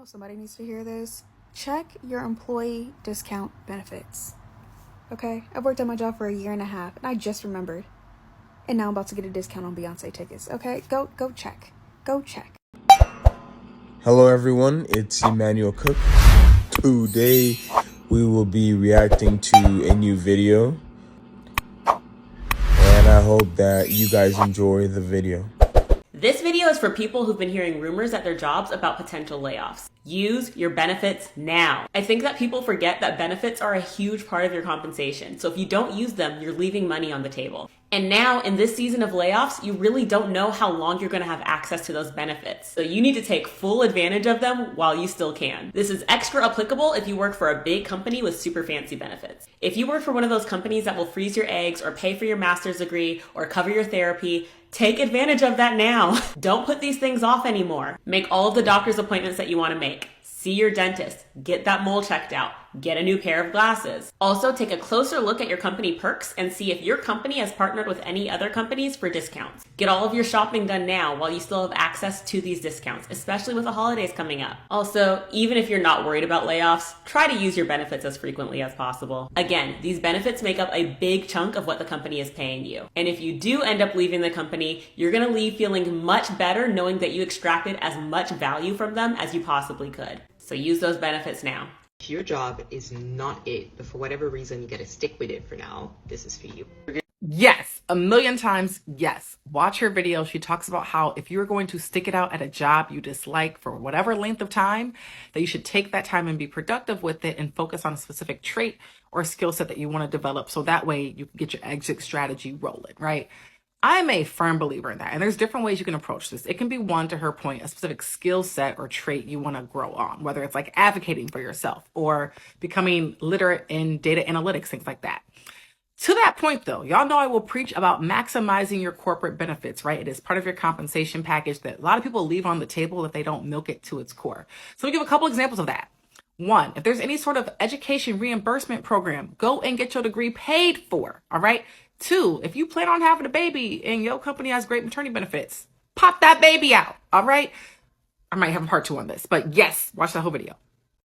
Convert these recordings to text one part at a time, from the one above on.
Oh, somebody needs to hear this. Check your employee discount benefits. Okay? I've worked on my job for 1.5 years, and I just remembered. And now I'm about to get a discount on Beyonce tickets. Okay? Go check. Go check. Hello everyone, it's Emmanuel Cooke. Today we will be reacting to a new video, and I hope that you guys enjoy the video. This video is for people who've been hearing rumors at their jobs about potential layoffs. Use your benefits now. I think that people forget that benefits are a huge part of your compensation. So if you don't use them, you're leaving money on the table. And now in this season of layoffs, you really don't know how long you're gonna have access to those benefits. So you need to take full advantage of them while you still can. This is extra applicable if you work for a big company with super fancy benefits. If you work for one of those companies that will freeze your eggs or pay for your master's degree or cover your therapy, take advantage of that now. Don't put these things off anymore. Make all of the doctor's appointments that you want to make. See your dentist. Get that mole checked out. Get a new pair of glasses. Also, take a closer look at your company perks and see if your company has partnered with any other companies for discounts. Get all of your shopping done now while you still have access to these discounts, especially with the holidays coming up. Also, even if you're not worried about layoffs, try to use your benefits as frequently as possible. Again, these benefits make up a big chunk of what the company is paying you. And if you do end up leaving the company, you're gonna leave feeling much better knowing that you extracted as much value from them as you possibly could. So use those benefits now. If your job is not it, but for whatever reason you gotta stick with it for now, this is for you. Yes, 1,000,000 times yes. Watch her video. She talks about how if you're going to stick it out at a job you dislike for whatever length of time, that you should take that time and be productive with it and focus on a specific trait or skill set that you want to develop, so that way you can get your exit strategy rolling, right? I'm a firm believer in that. And there's different ways you can approach this. It can be, one, to her point, a specific skill set or trait you want to grow on, whether it's like advocating for yourself or becoming literate in data analytics, things like that. To that point, though, y'all know I will preach about maximizing your corporate benefits, right? It is part of your compensation package that a lot of people leave on the table if they don't milk it to its core. So let me give a couple examples of that. One, if there's any sort of education reimbursement program, go and get your degree paid for, all right? Two, if you plan on having a baby and your company has great maternity benefits, pop that baby out, all right? I might have a part 2 on this, but yes, watch the whole video.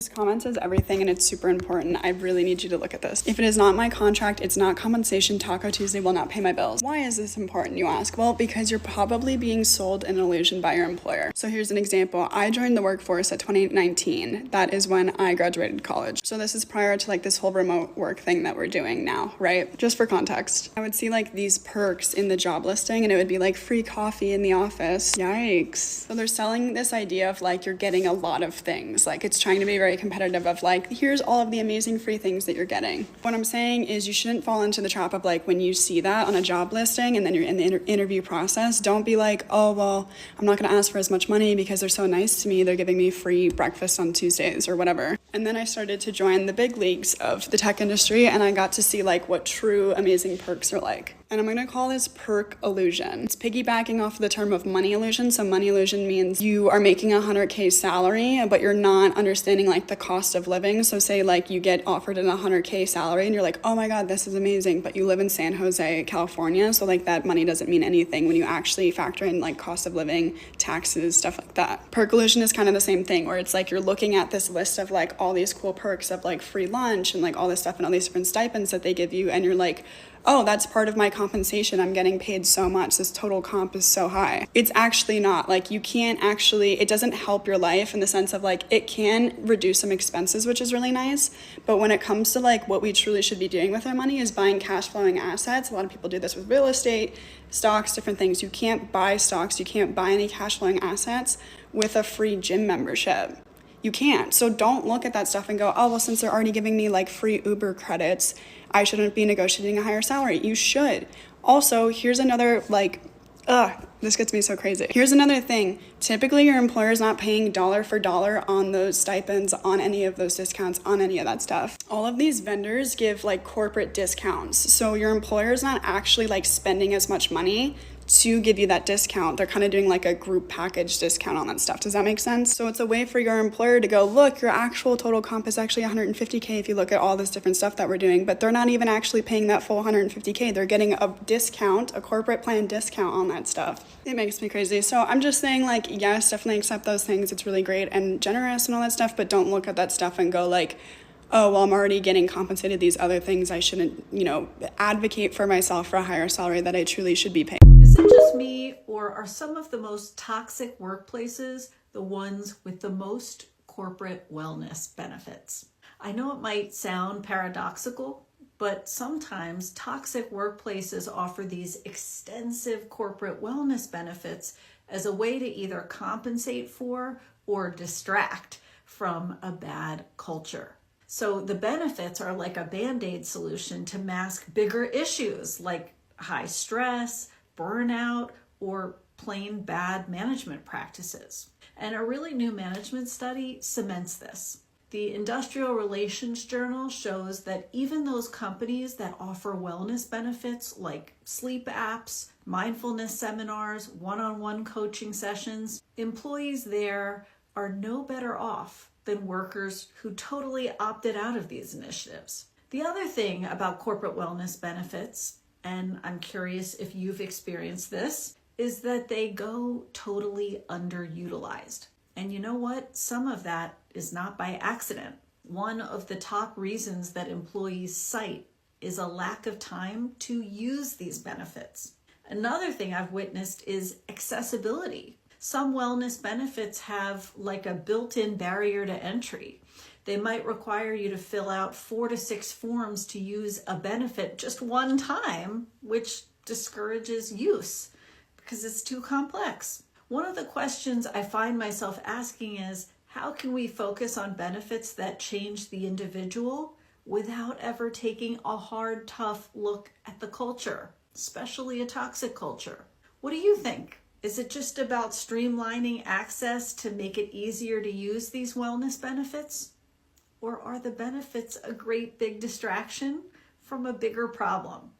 This comment says everything and it's super important. I really need you to look at this. If it is not my contract, it's not compensation, Taco Tuesday will not pay my bills. Why is this important, you ask? Well, because you're probably being sold an illusion by your employer. So here's an example. I joined the workforce at 2019. That is when I graduated college. So this is prior to like this whole remote work thing that we're doing now, right? Just for context. I would see like these perks in the job listing and it would be like free coffee in the office. Yikes. So they're selling this idea of like you're getting a lot of things. Like it's trying to be very competitive of like, here's all of the amazing free things that you're getting. What I'm saying is you shouldn't fall into the trap of like when you see that on a job listing and then you're in the interview process, don't be like, oh, well, I'm not going to ask for as much money because they're so nice to me. They're giving me free breakfast on Tuesdays or whatever. And then I started to join the big leagues of the tech industry and I got to see like what true amazing perks are like. And I'm going to call this perk illusion. It's piggybacking off of the term of money illusion. So money illusion means you are making $100K salary, but you're not understanding like the cost of living. So say like you get offered an $100K salary and you're like, oh my God, this is amazing. But you live in San Jose, California. So like that money doesn't mean anything when you actually factor in like cost of living, taxes, stuff like that. Perk illusion is kind of the same thing where it's like you're looking at this list of like all these cool perks of like free lunch and like all this stuff and all these different stipends that they give you. And you're like, oh, that's part of my compensation. I'm getting paid so much. This total comp is so high. It's actually not. Like you can't actually, it doesn't help your life in the sense of like, it can reduce some expenses, which is really nice. But when it comes to like what we truly should be doing with our money is buying cash flowing assets. A lot of people do this with real estate, stocks, different things. You can't buy stocks. You can't buy any cash flowing assets with a free gym membership. You can't. So don't look at that stuff and go, oh, well, since they're already giving me like free Uber credits, I shouldn't be negotiating a higher salary. You should. Also, here's another like, this gets me so crazy. Here's another thing. Typically, your employer is not paying dollar for dollar on those stipends, on any of those discounts, on any of that stuff. All of these vendors give like corporate discounts. So your employer is not actually like spending as much money to give you that discount. They're kind of doing like a group package discount on that stuff. Does that make sense? So it's a way for your employer to go, look, your actual total comp is actually 150K if you look at all this different stuff that we're doing, but they're not even actually paying that full 150K. They're getting a discount, a corporate plan discount on that stuff. It makes me crazy. So I'm just saying, like, yes, definitely accept those things. It's really great and generous and all that stuff, but don't look at that stuff and go like, oh, well, I'm already getting compensated these other things. I shouldn't, advocate for myself for a higher salary that I truly should be paid. Is it just me, or are some of the most toxic workplaces the ones with the most corporate wellness benefits? I know it might sound paradoxical, but sometimes toxic workplaces offer these extensive corporate wellness benefits as a way to either compensate for or distract from a bad culture. So the benefits are like a Band-Aid solution to mask bigger issues like high stress, burnout, or plain bad management practices. And a really new management study cements this. The Industrial Relations Journal shows that even those companies that offer wellness benefits like sleep apps, mindfulness seminars, one-on-one coaching sessions, employees there are no better off than workers who totally opted out of these initiatives. The other thing about corporate wellness benefits, and I'm curious if you've experienced this, is that they go totally underutilized. And you know what? Some of that is not by accident. One of the top reasons that employees cite is a lack of time to use these benefits. Another thing I've witnessed is accessibility. Some wellness benefits have like a built-in barrier to entry. They might require you to fill out 4 to 6 forms to use a benefit just one time, which discourages use because it's too complex. One of the questions I find myself asking is, how can we focus on benefits that change the individual without ever taking a hard, tough look at the culture, especially a toxic culture? What do you think? Is it just about streamlining access to make it easier to use these wellness benefits? Or are the benefits a great big distraction from a bigger problem?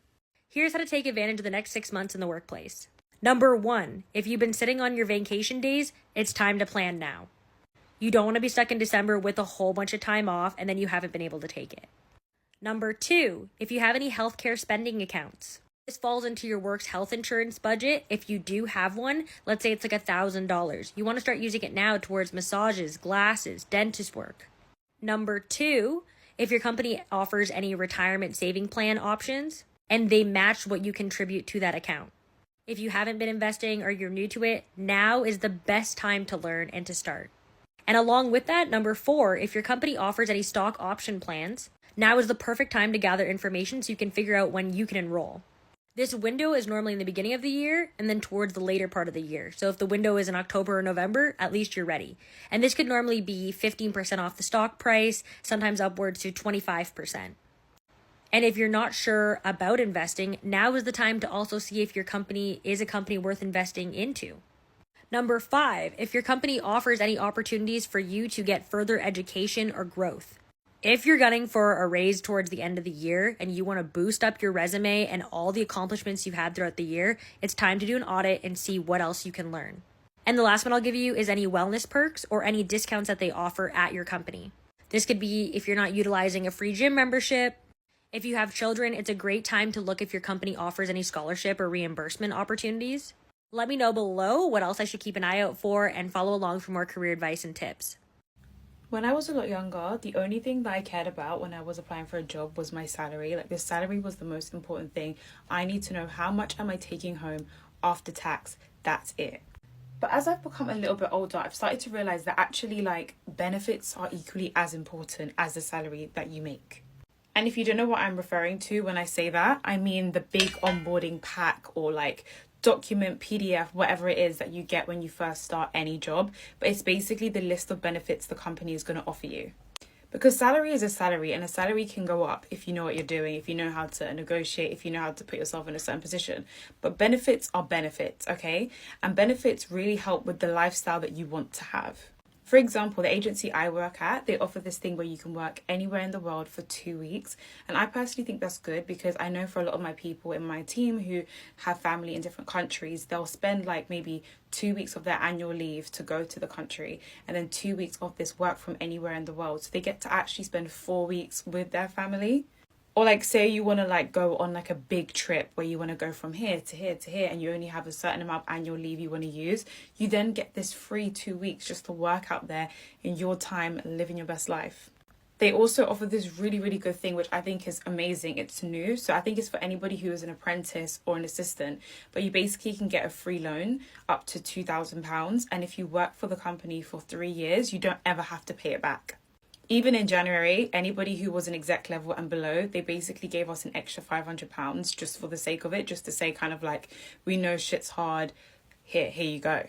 Here's how to take advantage of the next 6 months in the workplace. Number 1, if you've been sitting on your vacation days, it's time to plan now. You don't want to be stuck in December with a whole bunch of time off and then you haven't been able to take it. Number 2, if you have any healthcare spending accounts. This falls into your work's health insurance budget. If you do have one, let's say it's like $1,000. You want to start using it now towards massages, glasses, dentist work. Number 2, if your company offers any retirement saving plan options and they match what you contribute to that account. If you haven't been investing or you're new to it, now is the best time to learn and to start. And along with that, number 4, if your company offers any stock option plans, now is the perfect time to gather information so you can figure out when you can enroll. This window is normally in the beginning of the year and then towards the later part of the year. So if the window is in October or November, at least you're ready. And this could normally be 15% off the stock price, sometimes upwards to 25%. And if you're not sure about investing, now is the time to also see if your company is a company worth investing into. Number 5, if your company offers any opportunities for you to get further education or growth. If you're gunning for a raise towards the end of the year and you want to boost up your resume and all the accomplishments you've had throughout the year, it's time to do an audit and see what else you can learn. And the last one I'll give you is any wellness perks or any discounts that they offer at your company. This could be if you're not utilizing a free gym membership. If you have children, it's a great time to look if your company offers any scholarship or reimbursement opportunities. Let me know below what else I should keep an eye out for and follow along for more career advice and tips. When I was a lot younger, the only thing that I cared about when I was applying for a job was my salary. Like, the salary was the most important thing. I need to know how much am I taking home after tax. That's it. But as I've become a little bit older, I've started to realize that actually, like, benefits are equally as important as the salary that you make. And if you don't know what I'm referring to when I say that, I mean the big onboarding pack or like document, PDF, whatever it is that you get when you first start any job. But it's basically the list of benefits the company is going to offer you. Because salary is a salary, and a salary can go up if you know what you're doing, if you know how to negotiate, if you know how to put yourself in a certain position. But benefits are benefits, okay? And benefits really help with the lifestyle that you want to have. For example, the agency I work at, they offer this thing where you can work anywhere in the world for 2 weeks. And I personally think that's good because I know for a lot of my people in my team who have family in different countries, they'll spend like maybe 2 weeks of their annual leave to go to the country and then 2 weeks of this work from anywhere in the world. So they get to actually spend 4 weeks with their family. Or like say you want to like go on like a big trip where you want to go from here to here to here and you only have a certain amount of annual leave you want to use, you then get this free 2 weeks just to work out there in your time living your best life. They also offer this really, really good thing, which I think is amazing. It's new. So I think it's for anybody who is an apprentice or an assistant, but you basically can get a free loan up to £2,000. And if you work for the company for 3 years, you don't ever have to pay it back. Even in January, anybody who was an exec level and below, they basically gave us an extra £500 just for the sake of it, just to say kind of like, we know shit's hard, here you go.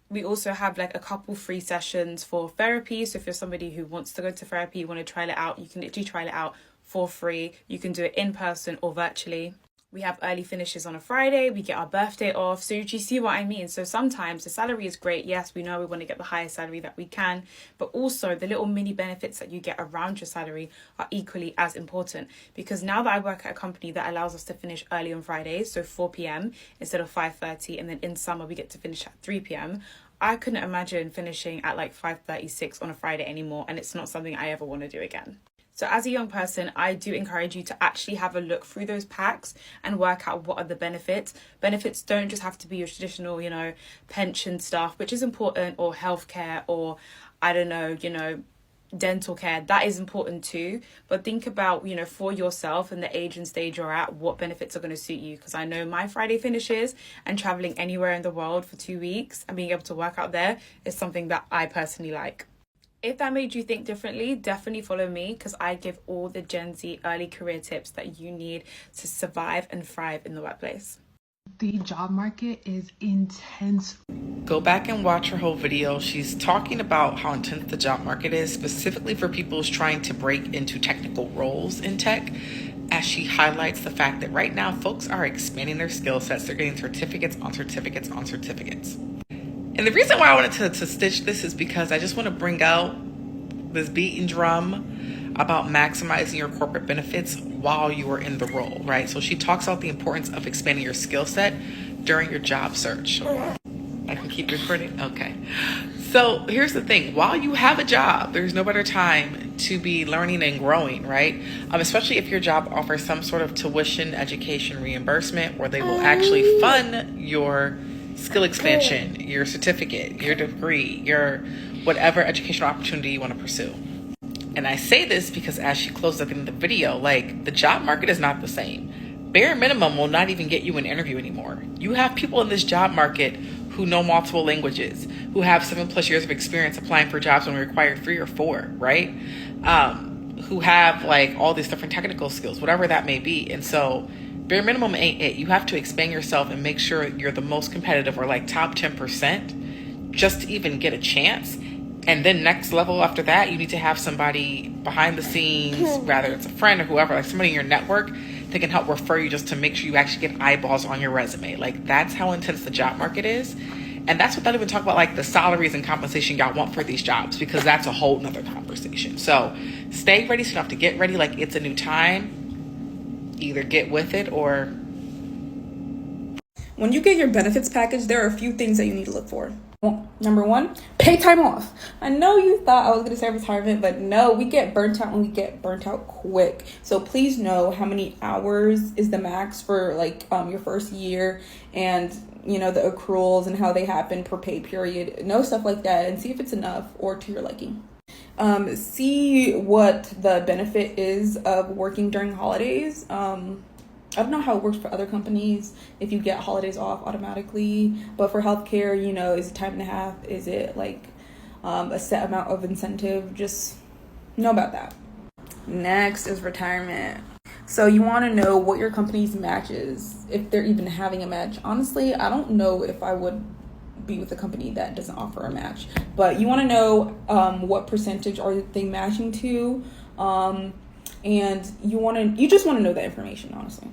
We also have like a couple free sessions for therapy. So if you're somebody who wants to go to therapy, you want to try it out, you can literally try it out for free. You can do it in person or virtually. We have early finishes on a Friday. We get our birthday off. So do you see what I mean? So sometimes the salary is great. Yes, we know we want to get the highest salary that we can, but also the little mini benefits that you get around your salary are equally as important. Because now that I work at a company that allows us to finish early on Fridays, so 4 p.m. instead of 5:30, and then in summer we get to finish at 3 p.m., I couldn't imagine finishing at like 5:36 on a Friday anymore, and it's not something I ever want to do again. So as a young person, I do encourage you to actually have a look through those packs and work out what are the benefits. Benefits don't just have to be your traditional, pension stuff, which is important, or healthcare, or I don't know, dental care. That is important too. But think about, for yourself and the age and stage you're at, what benefits are going to suit you. Because I know my Friday finishes and traveling anywhere in the world for 2 weeks and being able to work out there is something that I personally like. If that made you think differently, definitely follow me because I give all the Gen Z early career tips that you need to survive and thrive in the workplace. The job market is intense. Go back and watch her whole video. She's talking about how intense the job market is, specifically for people who's trying to break into technical roles in tech, as she highlights the fact that right now folks are expanding their skill sets. They're getting certificates on certificates on certificates. And the reason why I wanted to stitch this is because I just want to bring out this beaten drum about maximizing your corporate benefits while you are in the role, right? So she talks about the importance of expanding your skill set during your job search. I can keep recording? Okay. So here's the thing. While you have a job, there's no better time to be learning and growing, right? Especially if your job offers some sort of tuition education reimbursement where they will actually fund your skill expansion, your certificate, your degree, your whatever educational opportunity you want to pursue. And I say this because as she closed up in the video, like the job market is not the same. Bare minimum will not even get you an interview anymore. You have people in this job market who know multiple languages, who have 7+ years of experience applying for jobs when we require 3 or 4, right? Who have like all these different technical skills, whatever that may be. And so bare minimum ain't it. You have to expand yourself and make sure you're the most competitive or like top 10% just to even get a chance. And then next level after that, you need to have somebody behind the scenes, whether it's a friend or whoever, like somebody in your network that can help refer you just to make sure you actually get eyeballs on your resume. Like that's how intense the job market is. And that's without even talking about like the salaries and compensation y'all want for these jobs, because that's a whole nother conversation. So stay ready, so you don't have to get ready like it's a new time. Either get with it or... When you get your benefits package, there are a few things that you need to look for. Number 1, pay time off. I know you thought I was going to say retirement, but no, we get burnt out and we get burnt out quick. So please know how many hours is the max for like your first year, and the accruals and how they happen per pay period. Know stuff like that and see if it's enough or to your liking. See what the benefit is of working during holidays. I don't know how it works for other companies, if you get holidays off automatically, but for healthcare, is it time and a half? Is it like a set amount of incentive? Just know about that. Next is retirement. So you want to know what your company's match is, if they're even having a match. Honestly, I don't know if I would be with a company that doesn't offer a match, but you want to know what percentage are they matching to, and you just want to know that information, honestly.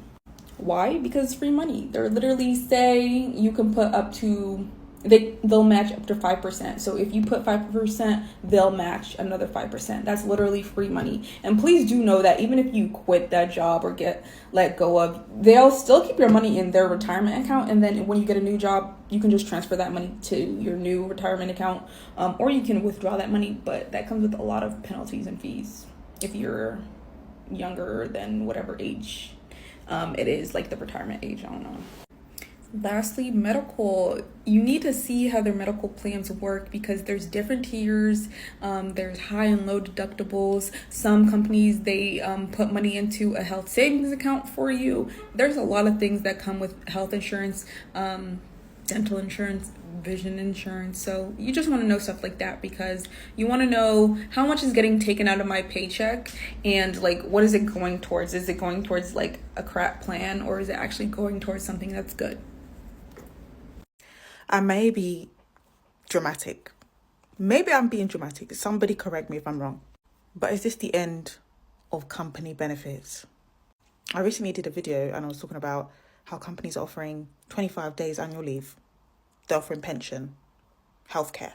Why? Because it's free money. They're literally say you can put up to they'll match up to 5%. So if you put 5%, they'll match another 5%. That's literally free money. And please do know that even if you quit that job or get let go of, they'll still keep your money in their retirement account. And then when you get a new job, you can just transfer that money to your new retirement account, or you can withdraw that money. But that comes with a lot of penalties and fees if you're younger than whatever age it is, like the retirement age. I don't know. Lastly, medical. You need to see how their medical plans work because there's different tiers. There's high and low deductibles. Some companies, they put money into a health savings account for you. There's a lot of things that come with health insurance, dental insurance, vision insurance. So you just want to know stuff like that because you want to know how much is getting taken out of my paycheck and like what is it going towards? Is it going towards like a crap plan or is it actually going towards something that's good? I may be dramatic. Maybe I'm being dramatic. Somebody correct me if I'm wrong. But is this the end of company benefits? I recently did a video and I was talking about how companies are offering 25 days annual leave. They're offering pension, healthcare.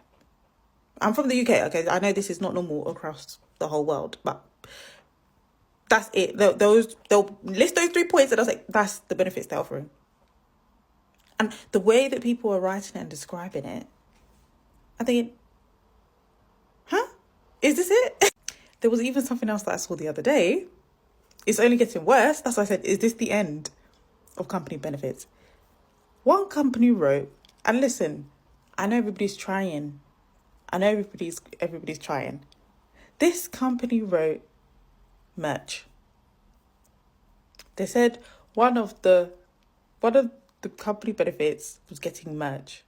I'm from the UK, okay? I know this is not normal across the whole world, but that's it. They'll list those 3 points and I was like, that's the benefits they're offering. And the way that people are writing it and describing it, I'm thinking, huh? Is this it? There was even something else that I saw the other day. It's only getting worse. That's why I said, is this the end of company benefits? One company wrote, and listen, I know everybody's trying. Everybody's trying. This company wrote merch. They said one of the company benefits was getting merch.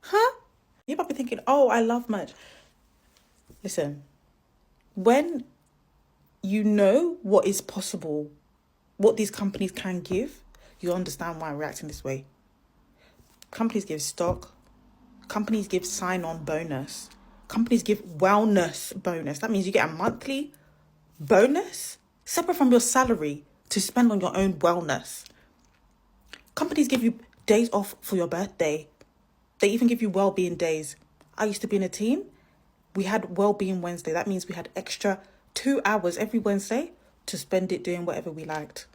Huh? You might be thinking, oh, I love merch. Listen, when you know what is possible, what these companies can give, you understand why I'm reacting this way. Companies give stock. Companies give sign-on bonus. Companies give wellness bonus. That means you get a monthly bonus separate from your salary to spend on your own wellness. Companies give you days off for your birthday. They even give you well-being days. I used to be in a team. We had well-being Wednesday. That means we had extra 2 hours every Wednesday to spend it doing whatever we liked.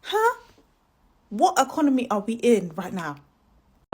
Huh? What economy are we in right now?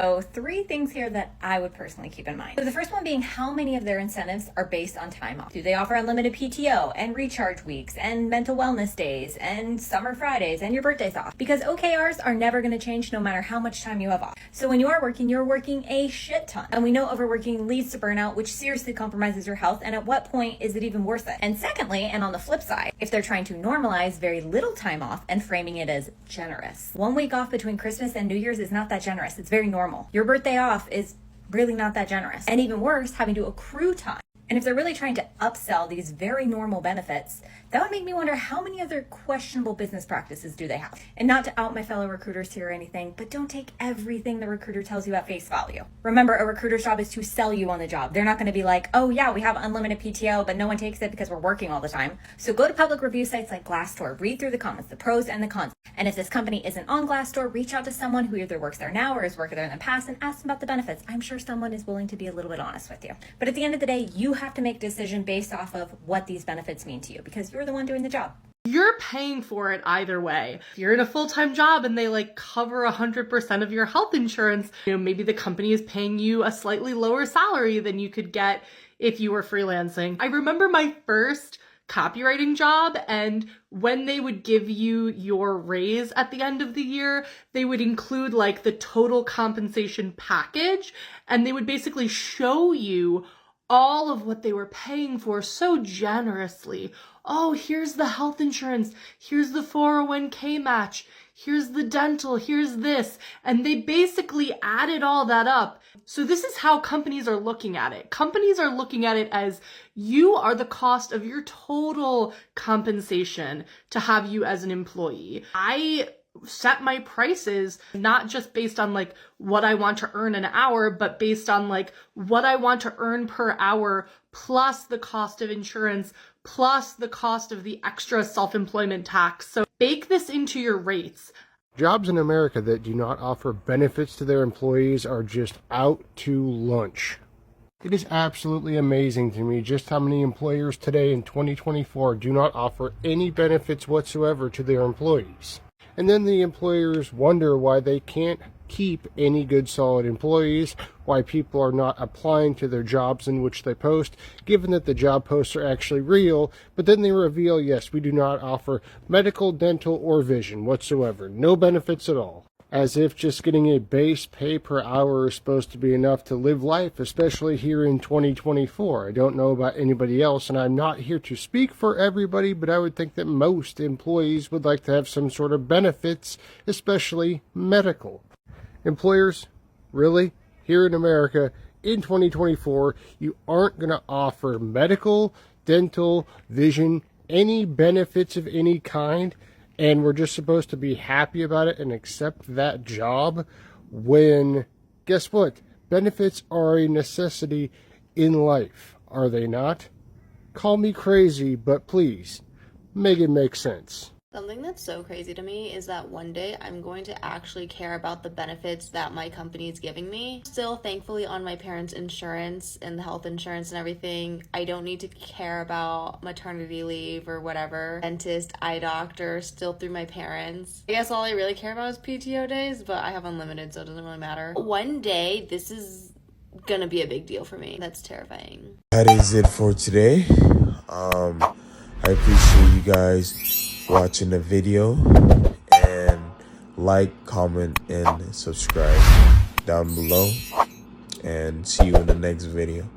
So 3 things here that I would personally keep in mind. So the first one being how many of their incentives are based on time off. Do they offer unlimited PTO and recharge weeks and mental wellness days and summer Fridays and your birthdays off? Because OKRs are never going to change no matter how much time you have off. So when you are working, you're working a shit ton. And we know overworking leads to burnout, which seriously compromises your health. And at what point is it even worth it? And secondly, and on the flip side, if they're trying to normalize very little time off and framing it as generous. 1 week off between Christmas and New Year's is not that generous. It's very normal. Your birthday off is really not that generous. And even worse, having to accrue time. And if they're really trying to upsell these very normal benefits, that would make me wonder how many other questionable business practices do they have? And not to out my fellow recruiters here or anything, but don't take everything the recruiter tells you at face value. Remember, a recruiter's job is to sell you on the job. They're not going to be like, oh yeah, we have unlimited PTO, but no one takes it because we're working all the time. So go to public review sites like Glassdoor, read through the comments, the pros and the cons. And if this company isn't on Glassdoor, reach out to someone who either works there now or has worked there in the past and ask them about the benefits. I'm sure someone is willing to be a little bit honest with you. But at the end of the day, you have to make a decision based off of what these benefits mean to you because you're the one doing the job. You're paying for it either way. If you're in a full-time job and they cover 100% of your health insurance, maybe the company is paying you a slightly lower salary than you could get if you were freelancing. I remember my first copywriting job, and when they would give you your raise at the end of the year, they would include the total compensation package, and they would basically show you all of what they were paying for so generously. Oh, here's the health insurance, here's the 401k match, here's the dental, here's this. And they basically added all that up. So this is how companies are looking at it. Companies are looking at it as you are the cost of your total compensation to have you as an employee. I set my prices not just based on what I want to earn an hour, but based on what I want to earn per hour plus the cost of insurance plus the cost of the extra self-employment tax. So bake this into your rates. Jobs in America that do not offer benefits to their employees are just out to lunch. It is absolutely amazing to me just how many employers today in 2024 do not offer any benefits whatsoever to their employees. And then the employers wonder why they can't keep any good solid employees, why people are not applying to their jobs in which they post, given that the job posts are actually real, but then they reveal, yes, we do not offer medical, dental, or vision whatsoever. No benefits at all. As if just getting a base pay per hour is supposed to be enough to live life, especially here in 2024. I don't know about anybody else, and I'm not here to speak for everybody, but I would think that most employees would like to have some sort of benefits, especially medical. Employers, really? Here in America, in 2024, you aren't going to offer medical, dental, vision, any benefits of any kind? And we're just supposed to be happy about it and accept that job when, guess what? Benefits are a necessity in life, are they not? Call me crazy, but please, make it make sense. Something that's so crazy to me is that one day I'm going to actually care about the benefits that my company is giving me. Still, thankfully, on my parents' insurance and the health insurance and everything, I don't need to care about maternity leave or whatever. Dentist, eye doctor, still through my parents. I guess all I really care about is PTO days, but I have unlimited, so it doesn't really matter. One day, this is gonna be a big deal for me. That's terrifying. That is it for today. I appreciate you guys watching the video, and like, comment, and subscribe down below, and see you in the next video.